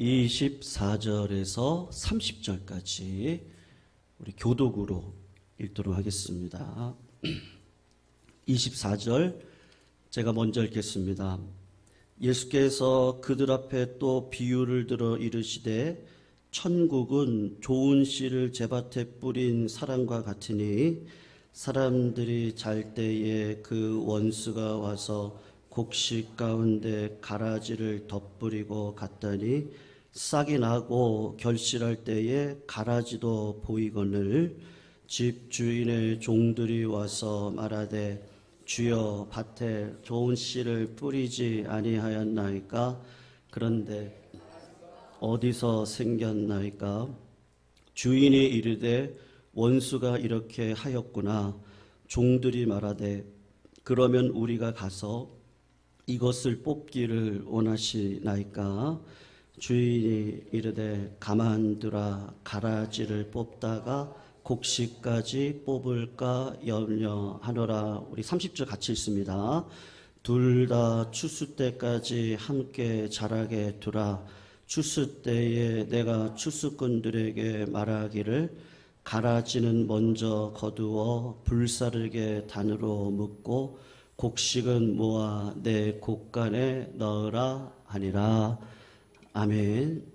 24절에서 30절까지 우리 교독으로 읽도록 하겠습니다. 24절 제가 먼저 읽겠습니다. 예수께서 그들 앞에 또 비유를 들어 이르시되 천국은 좋은 씨를 제밭에 뿌린 사람과 같으니 사람들이 잘 때에 그 원수가 와서 곡식 가운데 가라지를 덧뿌리고 갔더니 싹이 나고 결실할 때에 가라지도 보이거늘 집 주인의 종들이 와서 말하되 주여 밭에 좋은 씨를 뿌리지 아니하였나이까? 그런데 어디서 생겼나이까? 주인이 이르되 원수가 이렇게 하였구나. 종들이 말하되 그러면 우리가 가서 이것을 뽑기를 원하시나이까? 주인이 이르되 가만두라. 가라지를 뽑다가 곡식까지 뽑을까 염려하노라. 우리 30절 같이 읽습니다. 둘 다 추수 때까지 함께 자라게 두라. 추수 때에 내가 추수꾼들에게 말하기를 가라지는 먼저 거두어 불사르게 단으로 묶고 곡식은 모아 내 곡간에 넣으라 하니라. 아멘.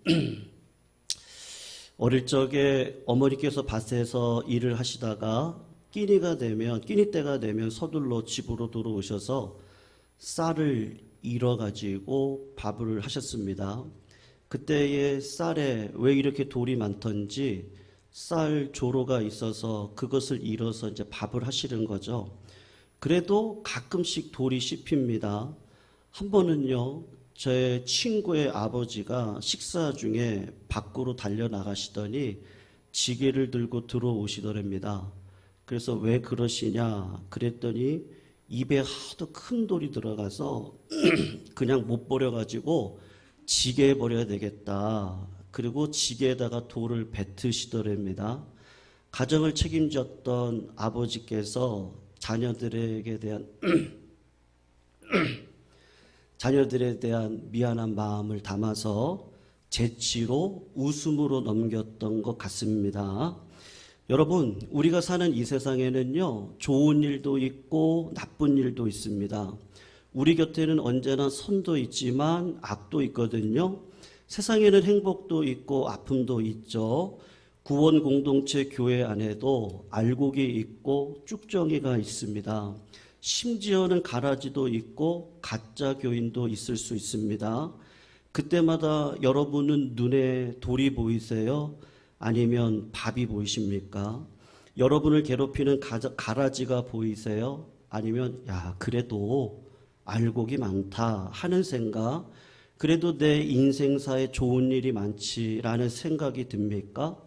어릴 적에 어머니께서 밭에서 일을 하시다가 끼니 때가 되면 서둘러 집으로 들어오셔서 쌀을 잃어가지고 밥을 하셨습니다. 그때의 쌀에 왜 이렇게 돌이 많던지 쌀 조로가 있어서 그것을 잃어서 이제 밥을 하시는 거죠. 그래도 가끔씩 돌이 씹힙니다. 한 번은요, 제 친구의 아버지가 식사 중에 밖으로 달려나가시더니 지게를 들고 들어오시더랍니다. 그래서 왜 그러시냐 그랬더니 입에 하도 큰 돌이 들어가서 그냥 못 버려가지고 지게에 버려야 되겠다. 그리고 지게에다가 돌을 뱉으시더랍니다. 가정을 책임졌던 아버지께서 자녀들에 대한 미안한 마음을 담아서 재치로 웃음으로 넘겼던 것 같습니다. 여러분, 우리가 사는 이 세상에는요, 좋은 일도 있고 나쁜 일도 있습니다. 우리 곁에는 언제나 선도 있지만 악도 있거든요. 세상에는 행복도 있고 아픔도 있죠. 구원 공동체 교회 안에도 알곡이 있고 쭉정이가 있습니다. 심지어는 가라지도 있고 가짜 교인도 있을 수 있습니다. 그때마다 여러분은 눈에 돌이 보이세요? 아니면 밥이 보이십니까? 여러분을 괴롭히는 가라지가 보이세요? 아니면 그래도 알곡이 많다 하는 생각, 그래도 내 인생사에 좋은 일이 많지라는 생각이 듭니까?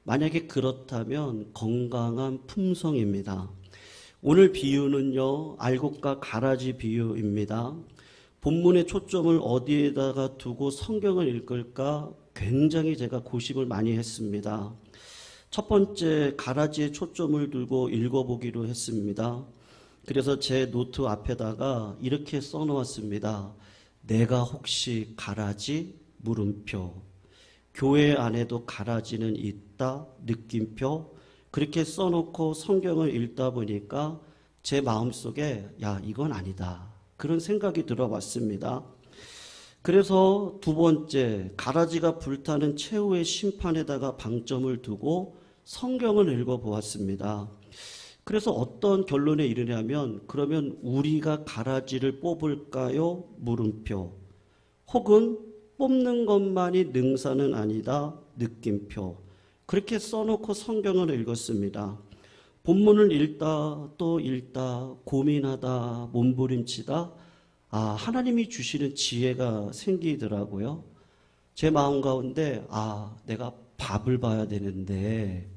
만약에 그렇다면 건강한 품성입니다. 오늘 비유는요, 알곡과 가라지 비유입니다. 본문의 초점을 어디에다가 두고 성경을 읽을까 굉장히 제가 고심을 많이 했습니다. 첫 번째, 가라지에 초점을 두고 읽어보기로 했습니다. 그래서 제 노트 앞에다가 이렇게 써놓았습니다. 내가 혹시 가라지? 물음표. 교회 안에도 가라지는 있다? 느낌표. 그렇게 써놓고 성경을 읽다 보니까 제 마음속에 이건 아니다. 그런 생각이 들어왔습니다. 그래서 두 번째, 가라지가 불타는 최후의 심판에다가 방점을 두고 성경을 읽어보았습니다. 그래서 어떤 결론에 이르냐면 그러면 우리가 가라지를 뽑을까요? 물음표. 혹은 뽑는 것만이 능사는 아니다. 느낌표. 그렇게 써놓고 성경을 읽었습니다. 본문을 읽다 또 읽다 고민하다 몸부림치다 하나님이 주시는 지혜가 생기더라고요. 제 마음 가운데 내가 밥을 봐야 되는데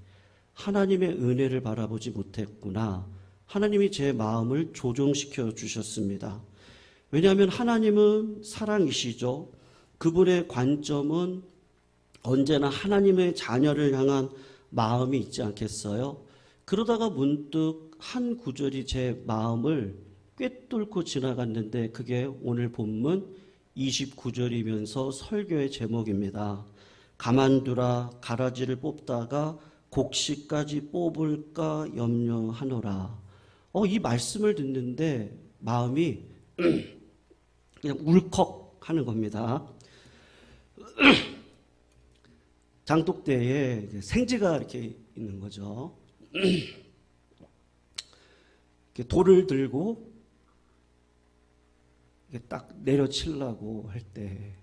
하나님의 은혜를 바라보지 못했구나. 하나님이 제 마음을 조정시켜 주셨습니다. 왜냐하면 하나님은 사랑이시죠. 그분의 관점은 언제나 하나님의 자녀를 향한 마음이 있지 않겠어요? 그러다가 문득 한 구절이 제 마음을 꿰뚫고 지나갔는데 그게 오늘 본문 29절이면서 설교의 제목입니다. 가만두라 가라지를 뽑다가 곡식까지 뽑을까 염려하노라. 이 말씀을 듣는데 마음이 그냥 울컥 하는 겁니다. 장독대에 생지가 이렇게 있는 거죠. 이렇게 돌을 들고 이렇게 딱 내려치려고 할 때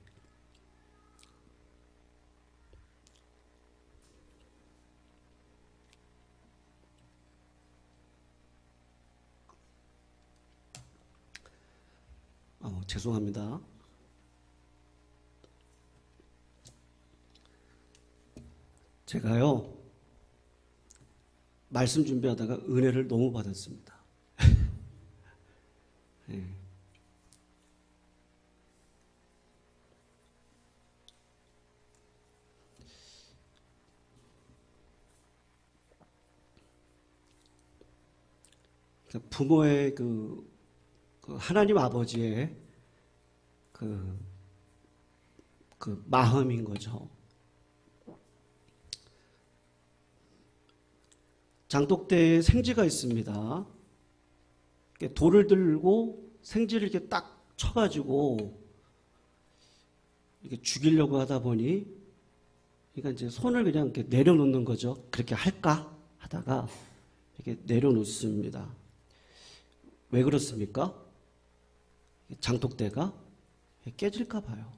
죄송합니다. 제가요 말씀 준비하다가 은혜를 너무 받았습니다. 네. 부모의 그 하나님 아버지의 그 마음인 거죠. 장독대에 생지가 있습니다. 돌을 들고 생지를 이렇게 딱 쳐가지고 이렇게 죽이려고 하다 보니, 그러니까 이제 손을 그냥 이렇게 내려놓는 거죠. 그렇게 할까 하다가 이렇게 내려놓습니다. 왜 그렇습니까? 장독대가 깨질까 봐요.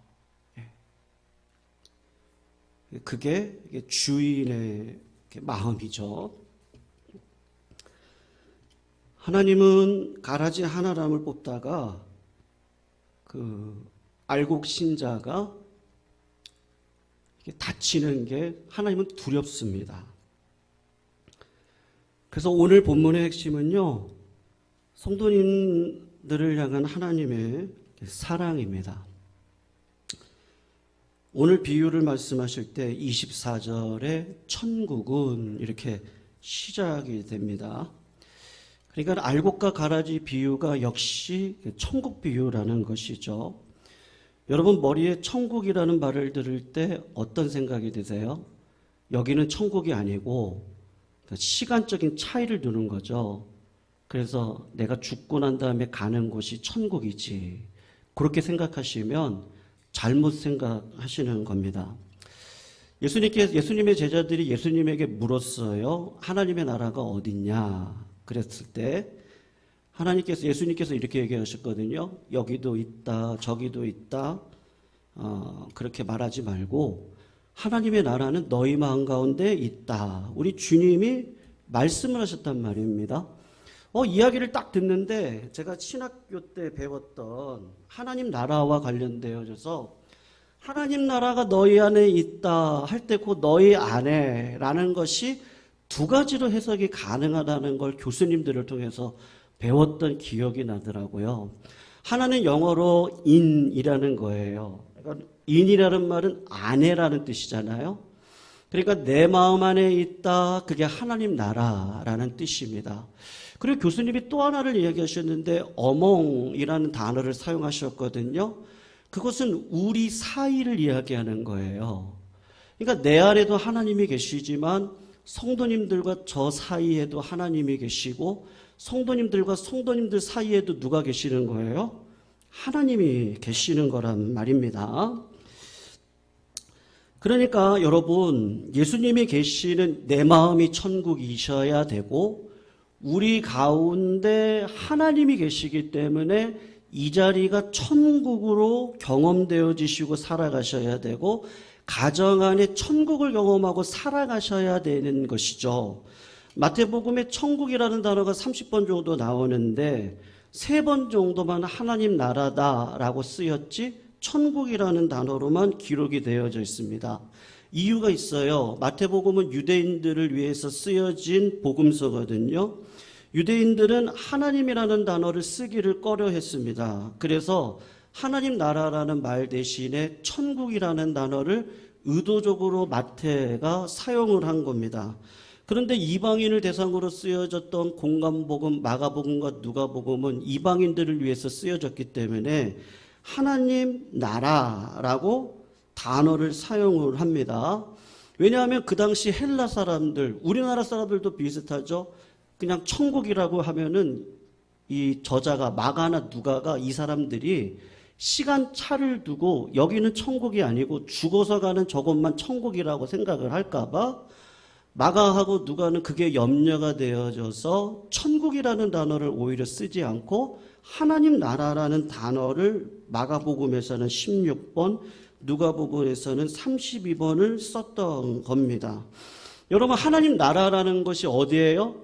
그게 주인의 마음이죠. 하나님은 가라지 하나람을 뽑다가 그 알곡 신자가 다치는 게 하나님은 두렵습니다. 그래서 오늘 본문의 핵심은요, 성도님들을 향한 하나님의 사랑입니다. 오늘 비유를 말씀하실 때 24절에 천국은 이렇게 시작이 됩니다. 그러니까 알곡과 가라지 비유가 역시 천국 비유라는 것이죠. 여러분 머리에 천국이라는 말을 들을 때 어떤 생각이 드세요? 여기는 천국이 아니고 시간적인 차이를 두는 거죠. 그래서 내가 죽고 난 다음에 가는 곳이 천국이지. 그렇게 생각하시면 잘못 생각하시는 겁니다. 예수님의 제자들이 예수님에게 물었어요. 하나님의 나라가 어딨냐? 그랬을 때 예수님께서 이렇게 얘기하셨거든요. 여기도 있다, 저기도 있다. 그렇게 말하지 말고 하나님의 나라는 너희 마음 가운데 있다. 우리 주님이 말씀을 하셨단 말입니다. 이야기를 딱 듣는데 제가 신학교 때 배웠던 하나님 나라와 관련되어져서 하나님 나라가 너희 안에 있다 할 때 그 너희 안에라는 것이 두 가지로 해석이 가능하다는 걸 교수님들을 통해서 배웠던 기억이 나더라고요. 하나는 영어로 in이라는 거예요. 그러니까 in이라는 말은 안에라는 뜻이잖아요. 그러니까 내 마음 안에 있다, 그게 하나님 나라라는 뜻입니다. 그리고 교수님이 또 하나를 이야기하셨는데 among이라는 단어를 사용하셨거든요. 그것은 우리 사이를 이야기하는 거예요. 그러니까 내 안에도 하나님이 계시지만 성도님들과 저 사이에도 하나님이 계시고 성도님들과 성도님들 사이에도 누가 계시는 거예요? 하나님이 계시는 거란 말입니다. 그러니까 여러분, 예수님이 계시는 내 마음이 천국이셔야 되고 우리 가운데 하나님이 계시기 때문에 이 자리가 천국으로 경험되어지시고 살아가셔야 되고 가정 안에 천국을 경험하고 살아가셔야 되는 것이죠. 마태복음에 천국이라는 단어가 30번 정도 나오는데 3번 정도만 하나님 나라다라고 쓰였지 천국이라는 단어로만 기록이 되어져 있습니다. 이유가 있어요. 마태복음은 유대인들을 위해서 쓰여진 복음서거든요. 유대인들은 하나님이라는 단어를 쓰기를 꺼려했습니다. 그래서 하나님 나라라는 말 대신에 천국이라는 단어를 의도적으로 마태가 사용을 한 겁니다. 그런데 이방인을 대상으로 쓰여졌던 공관복음, 마가복음과 누가복음은 이방인들을 위해서 쓰여졌기 때문에 하나님 나라라고 단어를 사용을 합니다. 왜냐하면 그 당시 헬라 사람들, 우리나라 사람들도 비슷하죠. 그냥 천국이라고 하면은 이 저자가 마가나 누가가 이 사람들이 시간 차를 두고 여기는 천국이 아니고 죽어서 가는 저곳만 천국이라고 생각을 할까봐 마가하고 누가는 그게 염려가 되어져서 천국이라는 단어를 오히려 쓰지 않고 하나님 나라라는 단어를 마가복음에서는 16번, 누가복음에서는 32번을 썼던 겁니다. 여러분, 하나님 나라라는 것이 어디예요?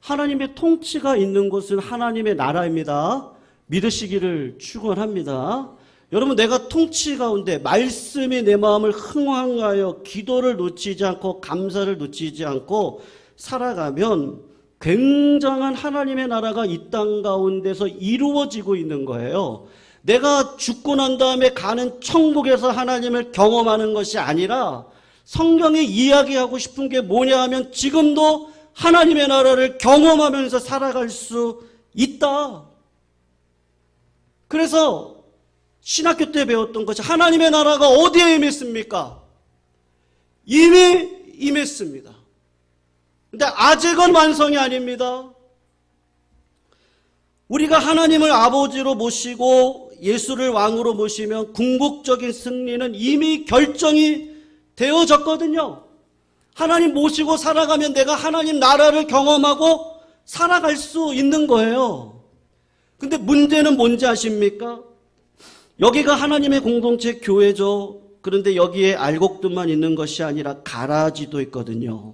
하나님의 통치가 있는 곳은 하나님의 나라입니다. 믿으시기를 축원합니다. 여러분, 내가 통치 가운데 말씀이 내 마음을 흥황하여 기도를 놓치지 않고 감사를 놓치지 않고 살아가면 굉장한 하나님의 나라가 이 땅 가운데서 이루어지고 있는 거예요. 내가 죽고 난 다음에 가는 천국에서 하나님을 경험하는 것이 아니라 성경이 이야기하고 싶은 게 뭐냐 하면 지금도 하나님의 나라를 경험하면서 살아갈 수 있다. 그래서 신학교 때 배웠던 것이 하나님의 나라가 어디에 임했습니까? 이미 임했습니다. 근데 아직은 완성이 아닙니다. 우리가 하나님을 아버지로 모시고 예수를 왕으로 모시면 궁극적인 승리는 이미 결정이 되어졌거든요. 하나님 모시고 살아가면 내가 하나님 나라를 경험하고 살아갈 수 있는 거예요. 근데 문제는 뭔지 아십니까? 여기가 하나님의 공동체 교회죠. 그런데 여기에 알곡들만 있는 것이 아니라 가라지도 있거든요.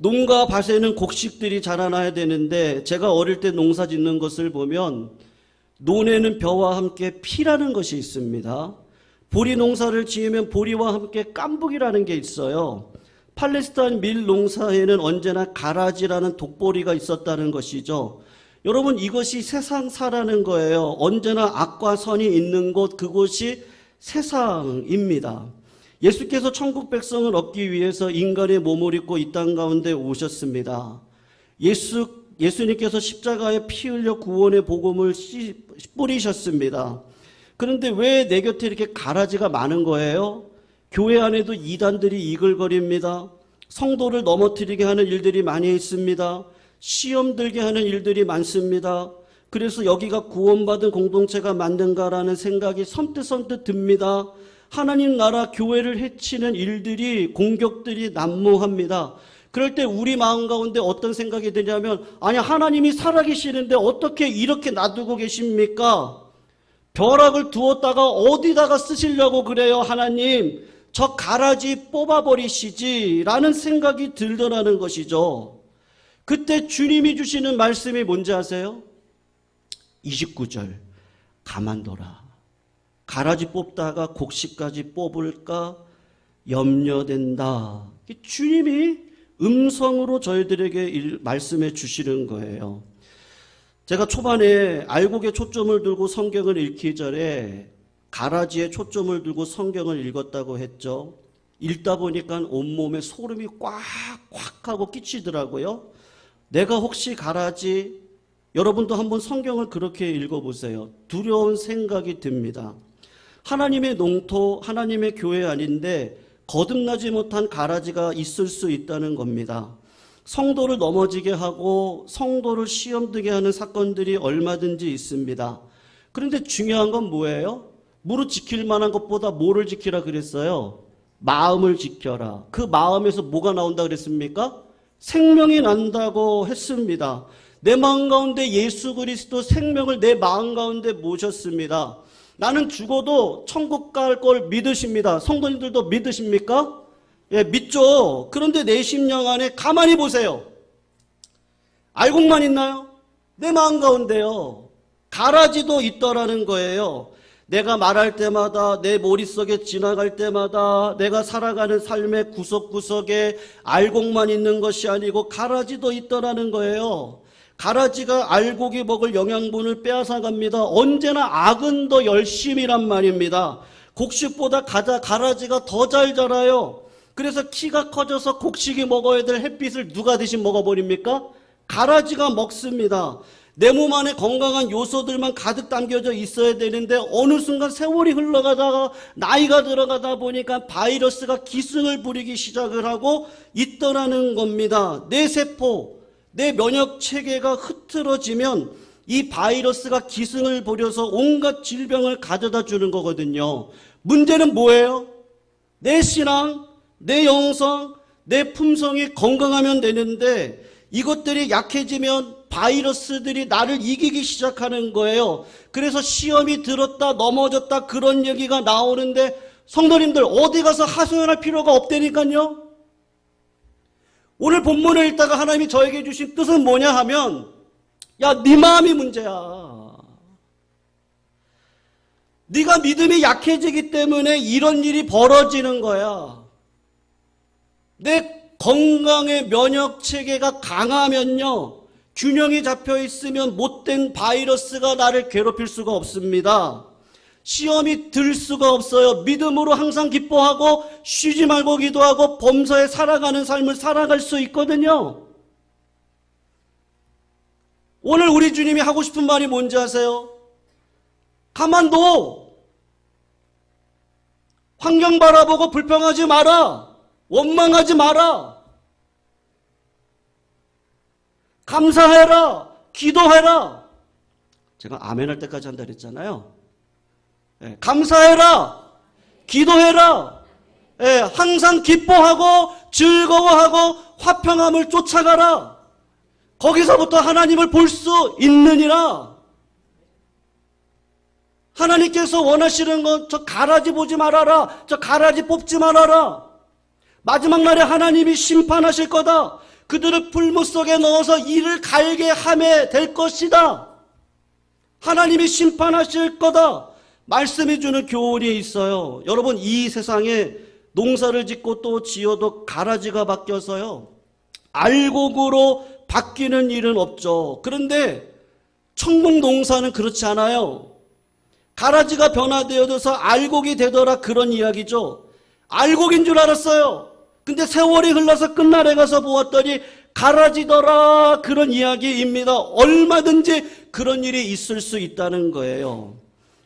농가 밭에는 곡식들이 자라나야 되는데 제가 어릴 때 농사 짓는 것을 보면 논에는 벼와 함께 피라는 것이 있습니다. 보리 농사를 지으면 보리와 함께 깐북이라는 게 있어요. 팔레스타인 밀 농사에는 언제나 가라지라는 독보리가 있었다는 것이죠. 여러분, 이것이 세상사라는 거예요. 언제나 악과 선이 있는 곳, 그곳이 세상입니다. 예수께서 천국 백성을 얻기 위해서 인간의 몸을 입고 이 땅 가운데 오셨습니다. 예수님께서 십자가에 피 흘려 구원의 복음을 뿌리셨습니다. 그런데 왜 내 곁에 이렇게 가라지가 많은 거예요? 교회 안에도 이단들이 이글거립니다. 성도를 넘어뜨리게 하는 일들이 많이 있습니다. 시험 들게 하는 일들이 많습니다. 그래서 여기가 구원받은 공동체가 맞는가라는 생각이 선뜻 듭니다. 하나님 나라 교회를 해치는 일들이, 공격들이 난무합니다. 그럴 때 우리 마음 가운데 어떤 생각이 드냐면, 아니, 하나님이 살아계시는데 어떻게 이렇게 놔두고 계십니까? 벼락을 두었다가 어디다가 쓰시려고 그래요, 하나님? 저 가라지 뽑아버리시지 라는 생각이 들더라는 것이죠. 그때 주님이 주시는 말씀이 뭔지 아세요? 29절, 가만둬라. 가라지 뽑다가 곡식까지 뽑을까 염려된다. 주님이 음성으로 저희들에게 말씀해 주시는 거예요. 제가 초반에 알곡에 초점을 두고 성경을 읽기 전에 가라지에 초점을 두고 성경을 읽었다고 했죠. 읽다 보니까 온몸에 소름이 꽉 하고 끼치더라고요. 내가 혹시 가라지, 여러분도 한번 성경을 그렇게 읽어보세요. 두려운 생각이 듭니다. 하나님의 농토, 하나님의 교회 아닌데 거듭나지 못한 가라지가 있을 수 있다는 겁니다. 성도를 넘어지게 하고 성도를 시험 들게 하는 사건들이 얼마든지 있습니다. 그런데 중요한 건 뭐예요? 무릇 지킬 만한 것보다 뭐를 지키라 그랬어요? 마음을 지켜라. 그 마음에서 뭐가 나온다 그랬습니까? 생명이 난다고 했습니다. 내 마음 가운데 예수 그리스도 생명을 내 마음 가운데 모셨습니다. 나는 죽어도 천국 갈 걸 믿으십니다. 성도님들도 믿으십니까? 예, 믿죠. 그런데 내 심령 안에 가만히 보세요. 알곡만 있나요? 내 마음 가운데요. 가라지도 있더라는 거예요. 내가 말할 때마다, 내 머릿속에 지나갈 때마다, 내가 살아가는 삶의 구석구석에 알곡만 있는 것이 아니고 가라지도 있더라는 거예요. 가라지가 알곡이 먹을 영양분을 빼앗아갑니다. 언제나 악은 더 열심이란 말입니다. 곡식보다 가라지가 더 잘 자라요. 그래서 키가 커져서 곡식이 먹어야 될 햇빛을 누가 대신 먹어버립니까? 가라지가 먹습니다. 내 몸 안에 건강한 요소들만 가득 담겨져 있어야 되는데 어느 순간 세월이 흘러가다가 나이가 들어가다 보니까 바이러스가 기승을 부리기 시작을 하고 있더라는 겁니다. 내 세포, 내 면역 체계가 흐트러지면 이 바이러스가 기승을 부려서 온갖 질병을 가져다 주는 거거든요. 문제는 뭐예요? 내 신앙, 내 영성, 내 품성이 건강하면 되는데 이것들이 약해지면 바이러스들이 나를 이기기 시작하는 거예요. 그래서 시험이 들었다 넘어졌다 그런 얘기가 나오는데 성도님들 어디 가서 하소연할 필요가 없다니까요. 오늘 본문을 읽다가 하나님이 저에게 주신 뜻은 뭐냐 하면 야, 네 마음이 문제야. 네가 믿음이 약해지기 때문에 이런 일이 벌어지는 거야. 내 건강의 면역 체계가 강하면요, 균형이 잡혀 있으면 못된 바이러스가 나를 괴롭힐 수가 없습니다. 시험이 들 수가 없어요. 믿음으로 항상 기뻐하고 쉬지 말고 기도하고 범사에 살아가는 삶을 살아갈 수 있거든요. 오늘 우리 주님이 하고 싶은 말이 뭔지 아세요? 가만둬. 환경 바라보고 불평하지 마라. 원망하지 마라. 감사해라. 기도해라. 제가 아멘 할 때까지 한다 그랬잖아요. 네, 감사해라. 기도해라. 네, 항상 기뻐하고 즐거워하고 화평함을 쫓아가라. 거기서부터 하나님을 볼 수 있느니라. 하나님께서 원하시는 건 저 가라지 보지 말아라. 저 가라지 뽑지 말아라. 마지막 날에 하나님이 심판하실 거다. 그들을 풀무 속에 넣어서 이를 갈게 하게 될 것이다. 하나님이 심판하실 거다. 말씀이 주는 교훈이 있어요. 여러분, 이 세상에 농사를 짓고 또 지어도 가라지가 바뀌어서요, 알곡으로 바뀌는 일은 없죠. 그런데 천국 농사는 그렇지 않아요. 가라지가 변화되어서 알곡이 되더라, 그런 이야기죠. 알곡인 줄 알았어요. 근데 세월이 흘러서 끝날에 가서 보았더니 가라지더라, 그런 이야기입니다. 얼마든지 그런 일이 있을 수 있다는 거예요.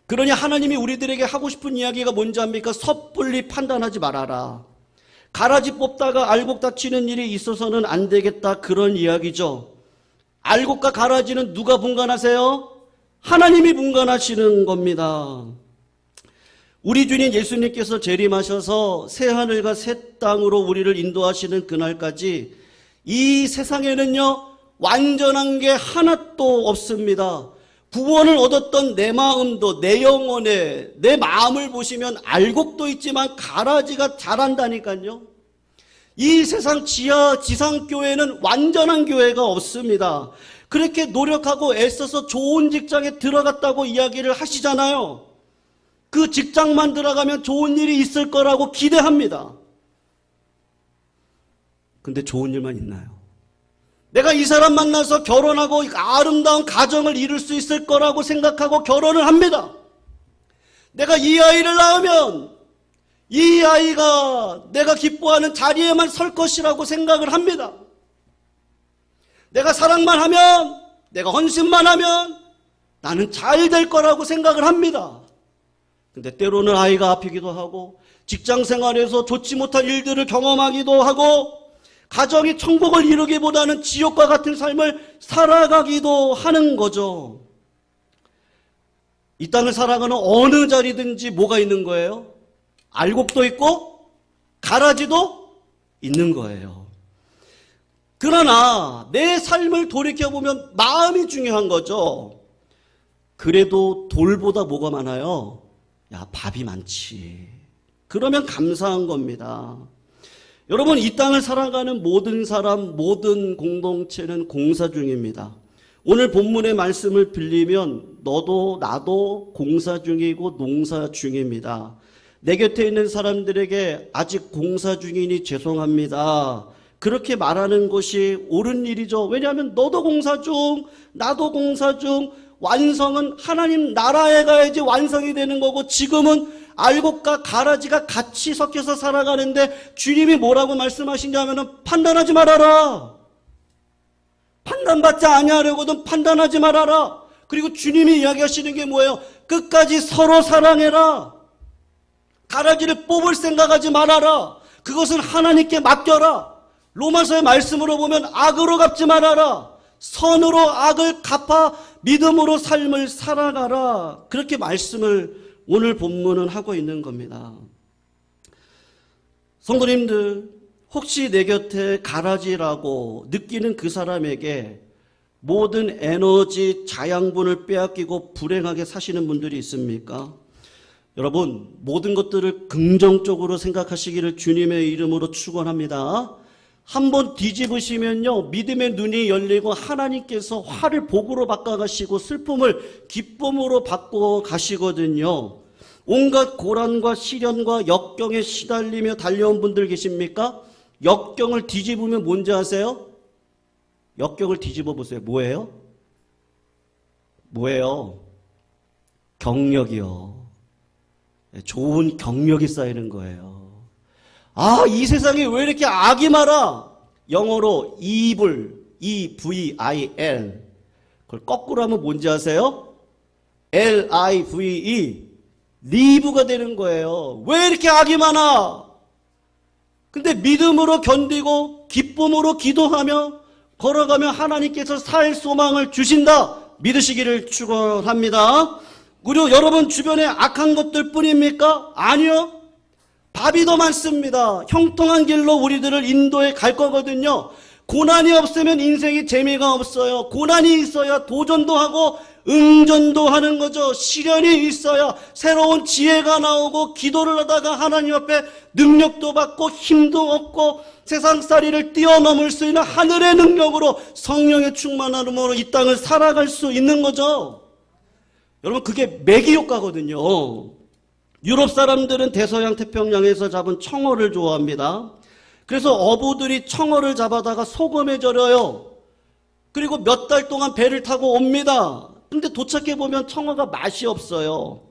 그러니 하나님이 우리들에게 하고 싶은 이야기가 뭔지 압니까? 섣불리 판단하지 말아라. 가라지 뽑다가 알곡 다치는 일이 있어서는 안 되겠다, 그런 이야기죠. 알곡과 가라지는 누가 분간하세요? 하나님이 분간하시는 겁니다. 우리 주님 예수님께서 재림하셔서 새하늘과 새 땅으로 우리를 인도하시는 그날까지 이 세상에는요, 완전한 게 하나도 없습니다. 구원을 얻었던 내 마음도, 내 영혼에 내 마음을 보시면 알곡도 있지만 가라지가 자란다니까요. 이 세상 지상교회는 완전한 교회가 없습니다. 그렇게 노력하고 애써서 좋은 직장에 들어갔다고 이야기를 하시잖아요. 그 직장만 들어가면 좋은 일이 있을 거라고 기대합니다. 근데 좋은 일만 있나요? 내가 이 사람 만나서 결혼하고 아름다운 가정을 이룰 수 있을 거라고 생각하고 결혼을 합니다. 내가 이 아이를 낳으면 이 아이가 내가 기뻐하는 자리에만 설 것이라고 생각을 합니다. 내가 사랑만 하면, 내가 헌신만 하면 나는 잘 될 거라고 생각을 합니다. 근데 때로는 아이가 아프기도 하고 직장 생활에서 좋지 못한 일들을 경험하기도 하고 가정이 천국을 이루기보다는 지옥과 같은 삶을 살아가기도 하는 거죠. 이 땅을 살아가는 어느 자리든지 뭐가 있는 거예요? 알곡도 있고 가라지도 있는 거예요. 그러나 내 삶을 돌이켜보면 마음이 중요한 거죠. 그래도 돌보다 뭐가 많아요? 야, 밥이 많지. 그러면 감사한 겁니다. 여러분, 이 땅을 살아가는 모든 사람, 모든 공동체는 공사 중입니다. 오늘 본문의 말씀을 빌리면 너도 나도 공사 중이고 농사 중입니다. 내 곁에 있는 사람들에게 아직 공사 중이니 죄송합니다, 그렇게 말하는 것이 옳은 일이죠. 왜냐하면 너도 공사 중, 나도 공사 중, 완성은 하나님 나라에 가야지 완성이 되는 거고, 지금은 알곡과 가라지가 같이 섞여서 살아가는데 주님이 뭐라고 말씀하시냐면 판단하지 말아라. 판단받지 아니하려거든 판단하지 말아라. 그리고 주님이 이야기하시는 게 뭐예요? 끝까지 서로 사랑해라. 가라지를 뽑을 생각하지 말아라. 그것은 하나님께 맡겨라. 로마서의 말씀으로 보면 악으로 갚지 말아라. 선으로 악을 갚아 믿음으로 삶을 살아가라. 그렇게 말씀을 오늘 본문은 하고 있는 겁니다. 성도님들, 혹시 내 곁에 가라지라고 느끼는 그 사람에게 모든 에너지, 자양분을 빼앗기고 불행하게 사시는 분들이 있습니까? 여러분, 모든 것들을 긍정적으로 생각하시기를 주님의 이름으로 축원합니다. 한번 뒤집으시면요, 믿음의 눈이 열리고 하나님께서 화를 복으로 바꿔가시고 슬픔을 기쁨으로 바꿔 가시거든요. 온갖 고난과 시련과 역경에 시달리며 달려온 분들 계십니까? 역경을 뒤집으면 뭔지 아세요? 역경을 뒤집어 보세요. 뭐예요? 뭐예요? 경력이요. 좋은 경력이 쌓이는 거예요. 아, 이 세상에 왜 이렇게 악이 많아? 영어로 evil, E-V-I-L. 그걸 거꾸로 하면 뭔지 아세요? L-I-V-E. 리브가 되는 거예요. 왜 이렇게 악이 많아? 근데 믿음으로 견디고 기쁨으로 기도하며 걸어가며 하나님께서 살 소망을 주신다. 믿으시기를 축원합니다. 그리고 여러분 주변에 악한 것들 뿐입니까? 아니요. 밥이 더 많습니다. 형통한 길로 우리들을 인도해 갈 거거든요. 고난이 없으면 인생이 재미가 없어요. 고난이 있어야 도전도 하고 응전도 하는 거죠. 시련이 있어야 새로운 지혜가 나오고 기도를 하다가 하나님 앞에 능력도 받고 힘도 얻고 세상살이를 뛰어넘을 수 있는 하늘의 능력으로 성령의 충만함으로 이 땅을 살아갈 수 있는 거죠. 여러분, 그게 매기 효과거든요. 유럽 사람들은 대서양 태평양에서 잡은 청어를 좋아합니다. 그래서 어부들이 청어를 잡아다가 소금에 절여요. 그리고 몇 달 동안 배를 타고 옵니다. 근데 도착해보면 청어가 맛이 없어요.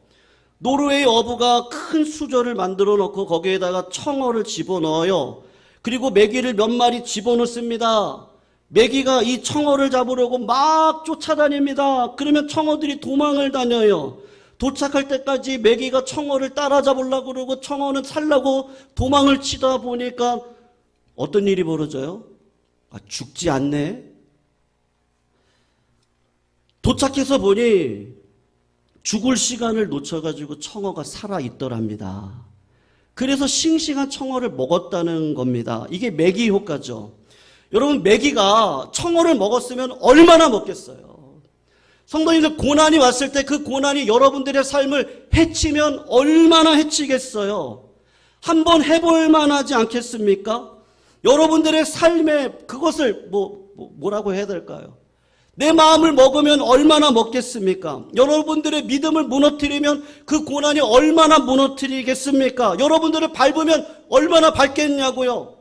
노르웨이 어부가 큰 수저를 만들어 놓고 거기에다가 청어를 집어넣어요. 그리고 메기를 몇 마리 집어넣습니다. 메기가 이 청어를 잡으려고 막 쫓아다닙니다. 그러면 청어들이 도망을 다녀요. 도착할 때까지 메기가 청어를 따라잡으려고 그러고 청어는 살려고 도망을 치다 보니까 어떤 일이 벌어져요? 아, 죽지 않네. 도착해서 보니 죽을 시간을 놓쳐가지고 청어가 살아있더랍니다. 그래서 싱싱한 청어를 먹었다는 겁니다. 이게 메기 효과죠. 여러분, 메기가 청어를 먹었으면 얼마나 먹겠어요? 성도님들, 고난이 왔을 때 그 고난이 여러분들의 삶을 해치면 얼마나 해치겠어요? 한번 해볼 만하지 않겠습니까? 여러분들의 삶에 그것을 뭐라고 해야 될까요? 내 마음을 먹으면 얼마나 먹겠습니까? 여러분들의 믿음을 무너뜨리면 그 고난이 얼마나 무너뜨리겠습니까? 여러분들을 밟으면 얼마나 밟겠냐고요?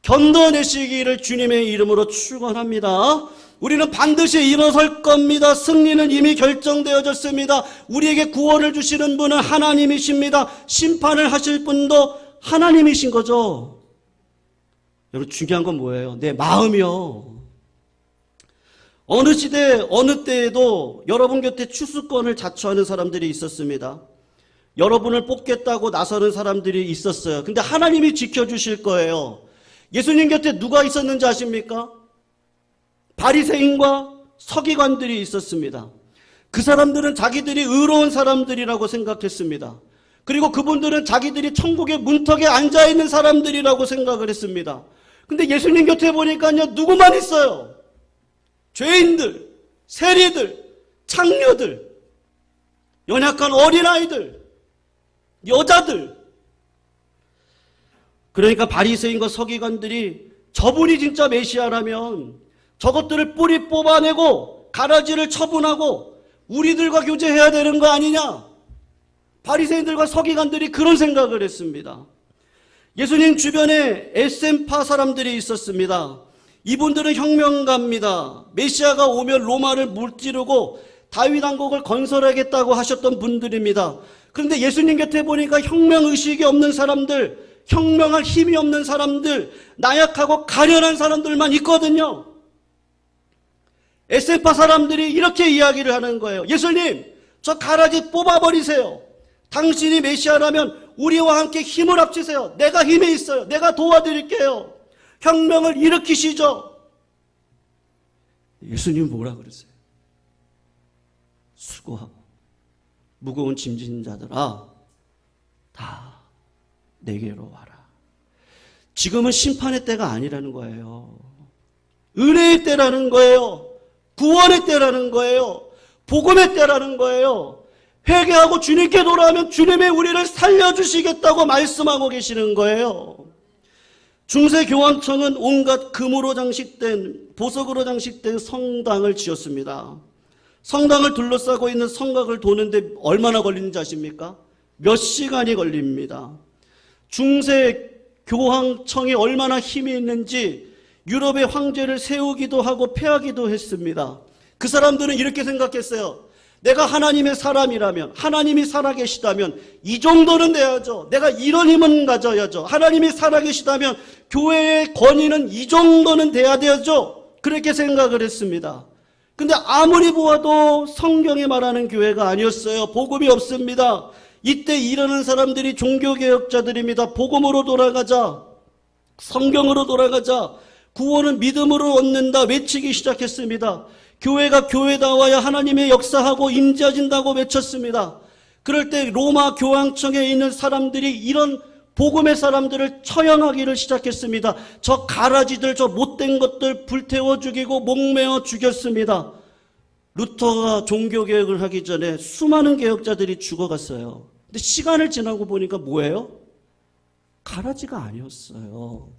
견뎌내시기를 주님의 이름으로 축원합니다. 우리는 반드시 일어설 겁니다. 승리는 이미 결정되어졌습니다. 우리에게 구원을 주시는 분은 하나님이십니다. 심판을 하실 분도 하나님이신 거죠. 여러분, 중요한 건 뭐예요? 내 마음이요. 어느 시대, 어느 때에도 여러분 곁에 추수권을 자처하는 사람들이 있었습니다. 여러분을 뽑겠다고 나서는 사람들이 있었어요. 근데 하나님이 지켜주실 거예요. 예수님 곁에 누가 있었는지 아십니까? 바리새인과 서기관들이 있었습니다. 그 사람들은 자기들이 의로운 사람들이라고 생각했습니다. 그리고 그분들은 자기들이 천국의 문턱에 앉아있는 사람들이라고 생각을 했습니다. 근데 예수님 곁에 보니까요, 누구만 있어요? 죄인들, 세리들, 창녀들, 연약한 어린아이들, 여자들. 그러니까 바리새인과 서기관들이 저분이 진짜 메시아라면 저것들을 뿌리 뽑아내고 가라지를 처분하고 우리들과 교제해야 되는 거 아니냐? 바리새인들과 서기관들이 그런 생각을 했습니다. 예수님 주변에 SM파 사람들이 있었습니다. 이분들은 혁명가입니다. 메시아가 오면 로마를 무찌르고 다윗 왕국을 건설하겠다고 하셨던 분들입니다. 그런데 예수님 곁에 보니까 혁명의식이 없는 사람들, 혁명할 힘이 없는 사람들, 나약하고 가련한 사람들만 있거든요. 에세파 사람들이 이렇게 이야기를 하는 거예요. 예수님, 저 가라지 뽑아버리세요. 당신이 메시아라면 우리와 함께 힘을 합치세요. 내가 힘이 있어요. 내가 도와드릴게요. 혁명을 일으키시죠. 예수님 뭐라 그러세요? 수고하고 무거운 짐진 자들아, 다 내게로 와라. 지금은 심판의 때가 아니라는 거예요. 은혜의 때라는 거예요. 구원의 때라는 거예요. 복음의 때라는 거예요. 회개하고 주님께 돌아오면 주님이 우리를 살려주시겠다고 말씀하고 계시는 거예요. 중세교황청은 온갖 금으로 장식된, 보석으로 장식된 성당을 지었습니다. 성당을 둘러싸고 있는 성곽을 도는데 얼마나 걸리는지 아십니까? 몇 시간이 걸립니다. 중세교황청이 얼마나 힘이 있는지 유럽의 황제를 세우기도 하고 폐하기도 했습니다. 그 사람들은 이렇게 생각했어요. 내가 하나님의 사람이라면, 하나님이 살아계시다면 이 정도는 돼야죠. 내가 이런 힘은 가져야죠. 하나님이 살아계시다면 교회의 권위는 이 정도는 돼야 되죠. 그렇게 생각을 했습니다. 근데 아무리 보아도 성경이 말하는 교회가 아니었어요. 복음이 없습니다. 이때 일하는 사람들이 종교개혁자들입니다. 복음으로 돌아가자, 성경으로 돌아가자, 구원은 믿음으로 얻는다 외치기 시작했습니다. 교회가 교회다워야 하나님의 역사하고 임재하신다고 외쳤습니다. 그럴 때 로마 교황청에 있는 사람들이 이런 복음의 사람들을 처형하기를 시작했습니다. 저 가라지들, 저 못된 것들 불태워 죽이고 목매어 죽였습니다. 루터가 종교개혁을 하기 전에 수많은 개혁자들이 죽어갔어요. 근데 시간을 지나고 보니까 뭐예요? 가라지가 아니었어요.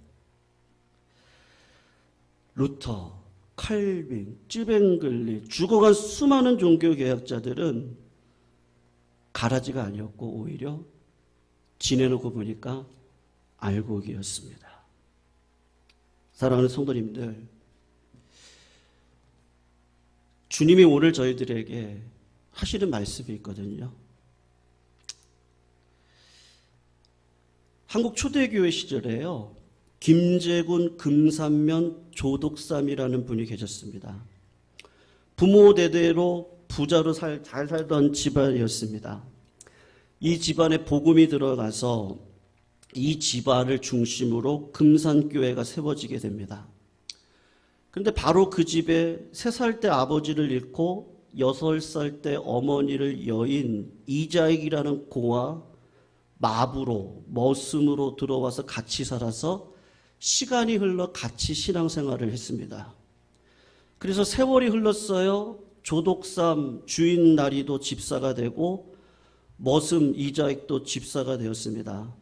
루터, 칼빈, 쯔뱅글리, 죽어간 수많은 종교개혁자들은 가라지가 아니었고 오히려 지내놓고 보니까 알곡이었습니다. 사랑하는 성도님들, 주님이 오늘 저희들에게 하시는 말씀이 있거든요. 한국 초대교회 시절에요, 김제군 금산면 조독삼이라는 분이 계셨습니다. 부모 대대로 부자로 잘 살던 집안이었습니다. 이 집안에 복음이 들어가서 이 집안을 중심으로 금산교회가 세워지게 됩니다. 그런데 바로 그 집에 3살 때 아버지를 잃고 6살 때 어머니를 여인 이자익이라는 고와 마부로, 머슴으로 들어와서 같이 살아서 시간이 흘러 같이 신앙생활을 했습니다. 그래서 세월이 흘렀어요. 조독삼 주인 나리도 집사가 되고 머슴 이자익도 집사가 되었습니다.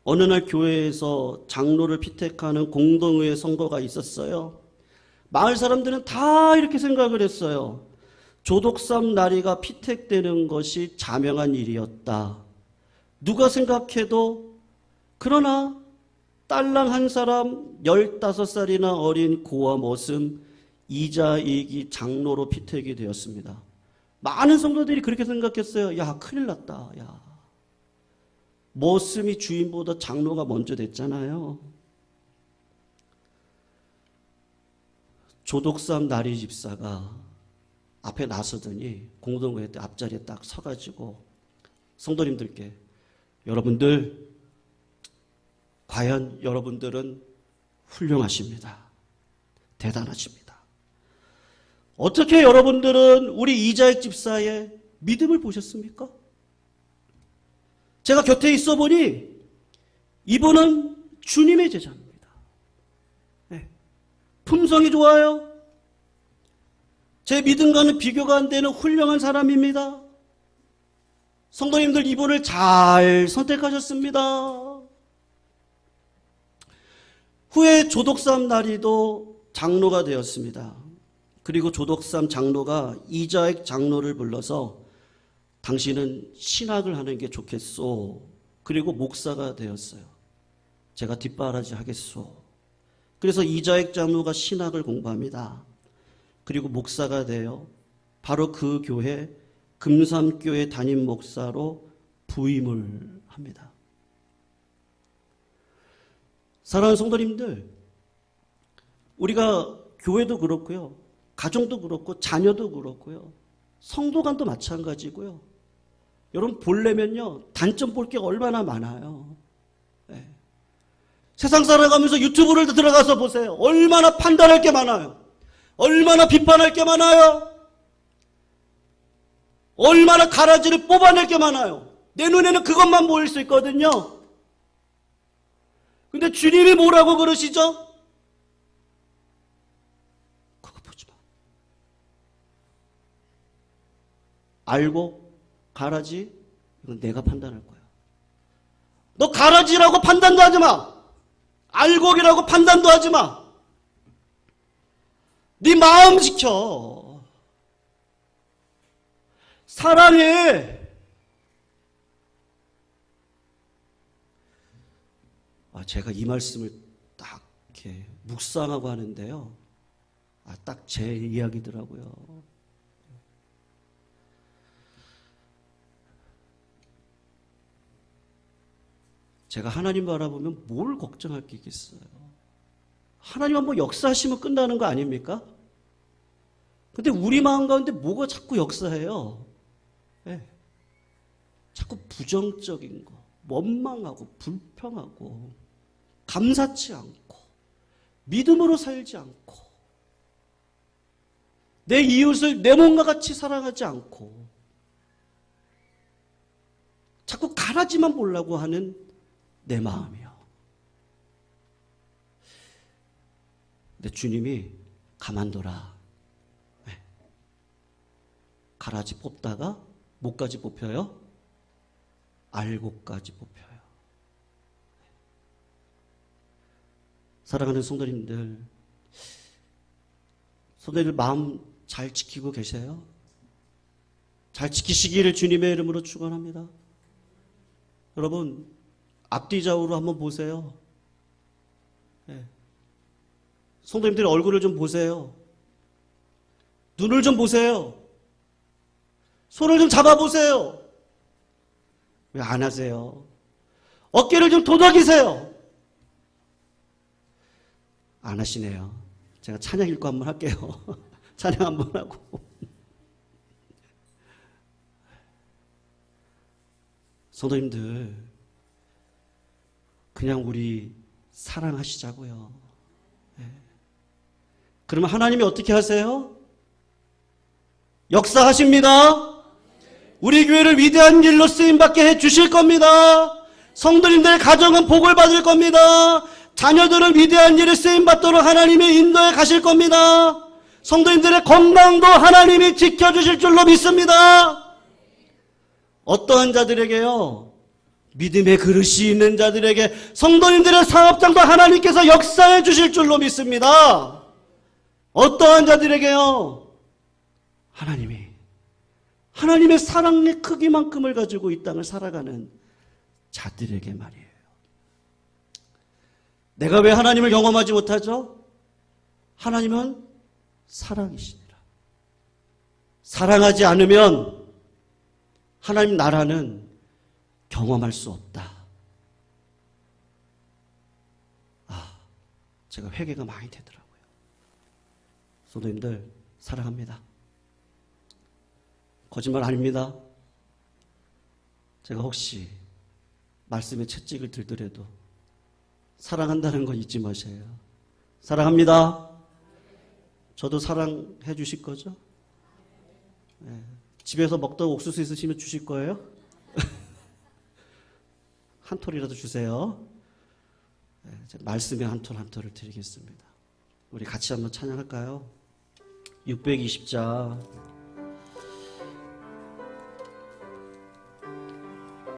어느 날 교회에서 장로를 피택하는 공동의회 선거가 있었어요. 마을 사람들은 다 이렇게 생각을 했어요. 조독삼 나리가 피택되는 것이 자명한 일이었다. 누가 생각해도. 그러나 딸랑 한 사람 15살이나 어린 고와 머슴 이자익이 장로로 피택이 되었습니다. 많은 성도들이 그렇게 생각했어요. 야, 큰일 났다. 야, 머슴이 주인보다 장로가 먼저 됐잖아요. 조독삼 나리 집사가 앞에 나서더니 공동회의 때 앞자리에 딱 서가지고 성도님들께, 여러분들, 과연 여러분들은 훌륭하십니다. 대단하십니다. 어떻게 여러분들은 우리 이자익 집사의 믿음을 보셨습니까? 제가 곁에 있어 보니 이분은 주님의 제자입니다. 네. 품성이 좋아요. 제 믿음과는 비교가 안 되는 훌륭한 사람입니다. 성도님들, 이분을 잘 선택하셨습니다. 후에 조독삼 나리도 장로가 되었습니다. 그리고 조독삼 장로가 이자익 장로를 불러서 당신은 신학을 하는 게 좋겠소. 그리고 목사가 되었어요. 제가 뒷바라지 하겠소. 그래서 이자익 장로가 신학을 공부합니다. 그리고 목사가 되어 바로 그 교회 금삼교회 담임 목사로 부임을 합니다. 사랑하는 성도님들, 우리가 교회도 그렇고요, 가정도 그렇고 자녀도 그렇고요. 성도 간도 마찬가지고요. 여러분 보려면요. 단점 볼 게 얼마나 많아요. 네. 세상 살아가면서 유튜브를 들어가서 보세요. 얼마나 판단할 게 많아요. 얼마나 비판할 게 많아요. 얼마나 가라지를 뽑아낼 게 많아요. 내 눈에는 그것만 보일 수 있거든요. 근데 주님이 뭐라고 그러시죠? 그거 보지 마. 알고 가라지, 이건 내가 판단할 거야. 너 가라지라고 판단도 하지 마. 알곡이라고 판단도 하지 마. 네 마음 지켜. 사랑해. 제가 이 말씀을 딱 이렇게 묵상하고 하는데요. 딱 제 이야기더라고요. 제가 하나님 바라보면 뭘 걱정할 게 있겠어요. 하나님 한번 역사하시면 끝나는 거 아닙니까? 근데 우리 마음 가운데 뭐가 자꾸 역사해요? 네. 자꾸 부정적인 거, 원망하고 불평하고 감사치 않고 믿음으로 살지 않고 내 이웃을 내 몸과 같이 사랑하지 않고 자꾸 가라지만 보려고 하는 내 마음이요. 근데 주님이 가만둬라. 네. 가라지 뽑다가 뭐까지 뽑혀요? 알곡까지 뽑혀요. 사랑하는 성도님들, 성도님들 마음 잘 지키고 계세요? 잘 지키시기를 주님의 이름으로 축원합니다. 여러분 앞뒤 좌우로 한번 보세요. 네. 성도님들 얼굴을 좀 보세요. 눈을 좀 보세요. 손을 좀 잡아보세요. 왜 안 하세요? 어깨를 좀 도덕이세요. 안 하시네요. 제가 찬양 읽고 한번 할게요. 찬양 한번 하고. 성도님들, 그냥 우리 사랑하시자고요. 네. 그러면 하나님이 어떻게 하세요? 역사하십니다. 우리 교회를 위대한 일로 쓰임받게 해주실 겁니다. 성도님들의 가정은 복을 받을 겁니다. 자녀들은 위대한 일에 쓰임받도록 하나님의 인도에 가실 겁니다. 성도님들의 건강도 하나님이 지켜주실 줄로 믿습니다. 어떠한 자들에게요? 믿음의 그릇이 있는 자들에게 성도님들의 사업장도 하나님께서 역사해 주실 줄로 믿습니다. 어떠한 자들에게요? 하나님의 사랑의 크기만큼을 가지고 이 땅을 살아가는 자들에게 말이에요. 내가 왜 하나님을 경험하지 못하죠? 하나님은 사랑이시니라. 사랑하지 않으면 하나님 나라는 경험할 수 없다. 제가 회개가 많이 되더라고요. 성도님들 사랑합니다. 거짓말 아닙니다. 제가 혹시 말씀에 채찍을 들더라도 사랑한다는 거 잊지 마세요. 사랑합니다. 저도 사랑해 주실 거죠? 네. 집에서 먹던 옥수수 있으시면 주실 거예요? 한 톨이라도 주세요. 네, 말씀에 한 톨 한 톨을 드리겠습니다. 우리 같이 한번 찬양할까요? 620자